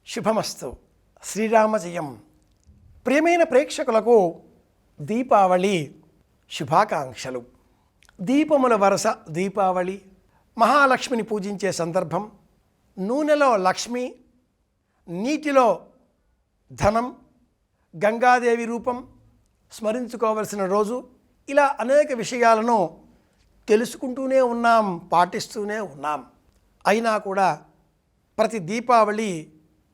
శుభమస్తు. శ్రీరామ జయం. ప్రియమైన ప్రేక్షకులకు దీపావళి శుభాకాంక్షలు. దీపముల వరస దీపావళి, మహాలక్ష్మిని పూజించే సందర్భం. నూనెలో లక్ష్మి, నీటిలో ధనం, గంగాదేవి రూపం స్మరించుకోవలసిన రోజు. ఇలా అనేక విషయాలను తెలుసుకుంటూనే ఉన్నాం, పాటిస్తూనే ఉన్నాం. అయినా కూడా ప్రతి దీపావళి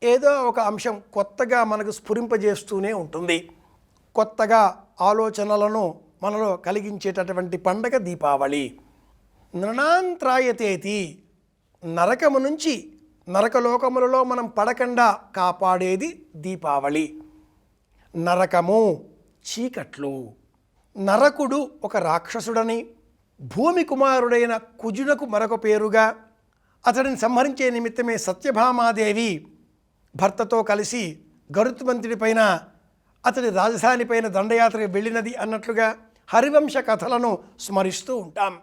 ఏదో ఒక అంశం కొత్తగా మనకు స్ఫురింపజేస్తూనే ఉంటుంది. కొత్తగా ఆలోచనలను మనలో కలిగించేటటువంటి పండగ దీపావళి. నృణాంత్రాయతేతి, నరకము నుంచి నరకలోకములలో మనం పడకుండా కాపాడేది దీపావళి. నరకము చీకట్లు. నరకుడు ఒక రాక్షసుడని, భూమి కుమారుడైన కుజునకు మరొక పేరుగా, అతడిని సంహరించే నిమిత్తమే సత్యభామాదేవి భర్తతో కలిసి గరుత్మంతుడి పైన, అతడి రాజధాని పైన దండయాత్రకు వెళ్ళినది అన్నట్లుగా హరివంశ కథలను స్మరిస్తూ ఉంటాం.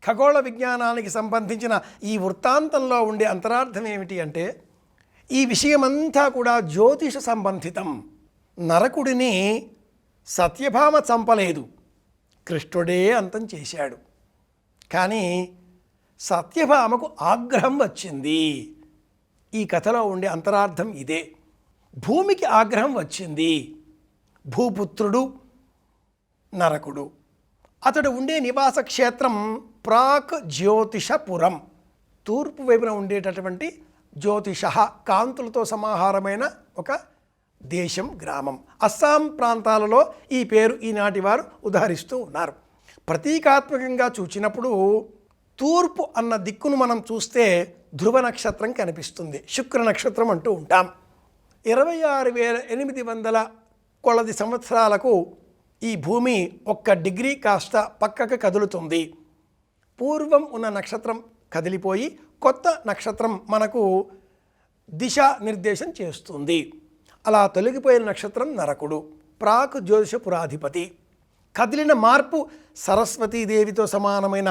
ఖగోళ విజ్ఞానానికి సంబంధించిన ఈ వృత్తాంతంలో ఉండే అంతరార్థం ఏమిటి అంటే, ఈ విషయమంతా కూడా జ్యోతిష సంబంధితం. నరకుడిని సత్యభామ చంపలేదు, కృష్ణుడే అంతం చేశాడు. కానీ సత్యభామకు ఆగ్రహం వచ్చింది. ఈ కథలో ఉండే అంతరార్థం ఇదే. భూమికి ఆగ్రహం వచ్చింది. భూపుత్రుడు నరకుడు. అతడు ఉండే నివాస క్షేత్రం ప్రాక్ జ్యోతిషపురం, తూర్పు వైపున ఉండేటటువంటి జ్యోతిష, కాంతులతో సమాహారమైన ఒక దేశం, గ్రామం. అస్సాం ప్రాంతాలలో ఈ పేరు ఈనాటి వారు ఉదహరిస్తూ ఉన్నారు. ప్రతీకాత్మకంగా చూచినప్పుడు తూర్పు అన్న దిక్కును మనం చూస్తే ధ్రువ నక్షత్రం కనిపిస్తుంది, శుక్ర నక్షత్రం అంటూ ఉంటాం. 26,800 కొలది సంవత్సరాలకు ఈ భూమి 1 డిగ్రీ కాస్త పక్కకు కదులుతుంది. పూర్వం ఉన్న నక్షత్రం కదిలిపోయి కొత్త నక్షత్రం మనకు దిశా నిర్దేశం చేస్తుంది. అలా తొలగిపోయిన నక్షత్రం నరకుడు, ప్రాక్ జ్యోతిషపురాధిపతి. కదిలిన మార్పు సరస్వతీదేవితో సమానమైన,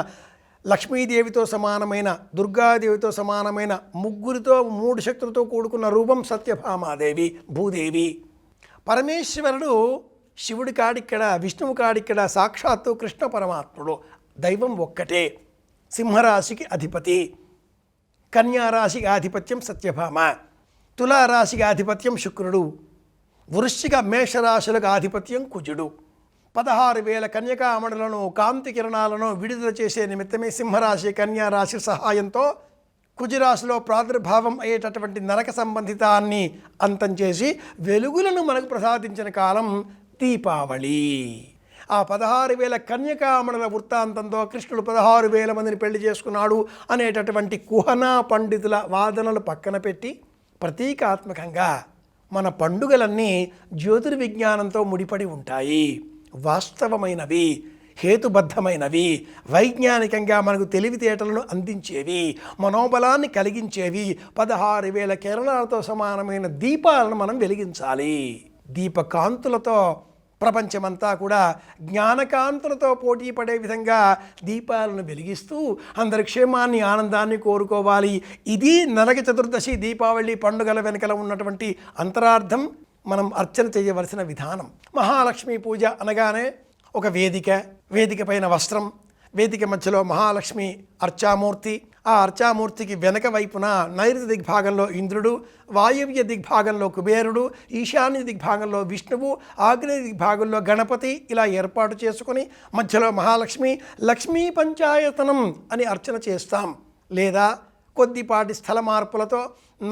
లక్ష్మీదేవితో సమానమైన, దుర్గాదేవితో సమానమైన, ముగ్గురితో 3 శక్తులతో కూడుకున్న రూపం సత్యభామాదేవి, భూదేవి. పరమేశ్వరుడు శివుడి కాడిక్కడ, విష్ణువు కాడిక్కడ, సాక్షాత్తు కృష్ణ పరమాత్ముడు. దైవం ఒక్కటే. సింహరాశికి అధిపతి, కన్యారాశికి ఆధిపత్యం సత్యభామ, తులారాశికి ఆధిపత్యం శుక్రుడు, వృశ్చిక మేషరాశులకు ఆధిపత్యం కుజుడు. 16,000 కన్యకామణులను, కాంతి కిరణాలను విడుదల చేసే నిమిత్తమే సింహరాశి, కన్యారాశి సహాయంతో కుజరాశిలో ప్రాదుర్భావం అయ్యేటటువంటి నరక సంబంధితాన్ని అంతం చేసి వెలుగులను మనకు ప్రసాదించిన కాలం దీపావళి. ఆ 16,000 కన్యకామణుల వృత్తాంతంతో కృష్ణుడు 16,000 మందిని పెళ్లి చేసుకున్నాడు అనేటటువంటి కుహనా పండితుల వాదనలు పక్కన పెట్టి, ప్రతీకాత్మకంగా మన పండుగలన్నీ జ్యోతిర్విజ్ఞానంతో ముడిపడి ఉంటాయి. వాస్తవమైనవి, హేతుబద్ధమైనవి, వైజ్ఞానికంగా మనకు తెలివితేటలను అందించేవి, మనోబలాన్ని కలిగించేవి. 16,000 కిరణాలతో సమానమైన దీపాలను మనం వెలిగించాలి. దీపకాంతులతో ప్రపంచమంతా కూడా జ్ఞానకాంతులతో పోటీ పడే విధంగా దీపాలను వెలిగిస్తూ అందరి క్షేమాన్ని, ఆనందాన్ని కోరుకోవాలి. ఇది నరక చతుర్దశి దీపావళి పండుగల వెనుకల ఉన్నటువంటి అంతరార్థం. మనం అర్చన చేయవలసిన విధానం. మహాలక్ష్మి పూజ అనగానే ఒక వేదిక, వేదిక పైన వస్త్రం, వేదిక మధ్యలో మహాలక్ష్మి అర్చామూర్తి. ఆ అర్చామూర్తికి వెనక వైపున నైరుతి దిగ్భాగంలో ఇంద్రుడు, వాయవ్య దిగ్భాగంలో కుబేరుడు, ఈశాన్య దిగ్భాగంలో విష్ణువు, ఆగ్నేయ దిగ్భాగంలో గణపతి. ఇలా ఏర్పాటు చేసుకుని మధ్యలో మహాలక్ష్మి, లక్ష్మీ పంచాయతనం అని అర్చన చేస్తాం. లేదా కొద్దిపాటి స్థల మార్పులతో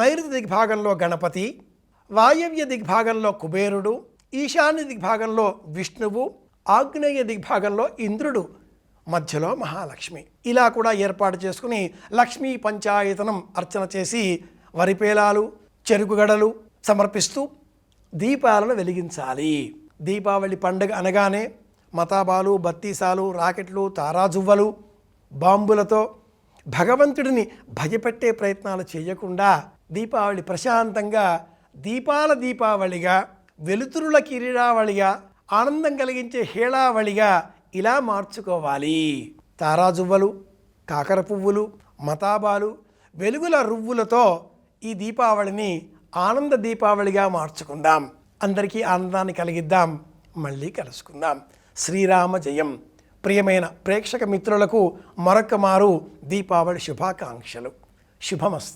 నైరుతి దిగ్భాగంలో గణపతి, వాయవ్య దిగ్భాగంలో కుబేరుడు, ఈశాన్య దిగ్భాగంలో విష్ణువు, ఆగ్నేయ దిగ్భాగంలో ఇంద్రుడు, మధ్యలో మహాలక్ష్మి. ఇలా కూడా ఏర్పాటు చేసుకుని లక్ష్మీ పంచాయతనం అర్చన చేసి వరిపేలాలు, చెరుకుగడలు సమర్పిస్తూ దీపాలను వెలిగించాలి. దీపావళి పండుగ అనగానే మతాబాలు, బత్తీసాలు, రాకెట్లు, తారాజువ్వలు, బాంబులతో భగవంతుడిని భయపెట్టే ప్రయత్నాలు చేయకుండా దీపావళి ప్రశాంతంగా దీపాల దీపావళిగా, వెలుతురుల కిరీడావళిగా, ఆనందం కలిగించే హేళావళిగా ఇలా మార్చుకోవాలి. తారాజువ్వలు, కాకర పువ్వులు, మతాబాలు, వెలుగుల రువ్వులతో ఈ దీపావళిని ఆనంద దీపావళిగా మార్చుకుందాం. అందరికీ ఆనందాన్ని కలిగిద్దాం. మళ్ళీ కలుసుకుందాం. శ్రీరామ జయం. ప్రియమైన ప్రేక్షక మిత్రులకు మరొక మారు దీపావళి శుభాకాంక్షలు. శుభమస్తు.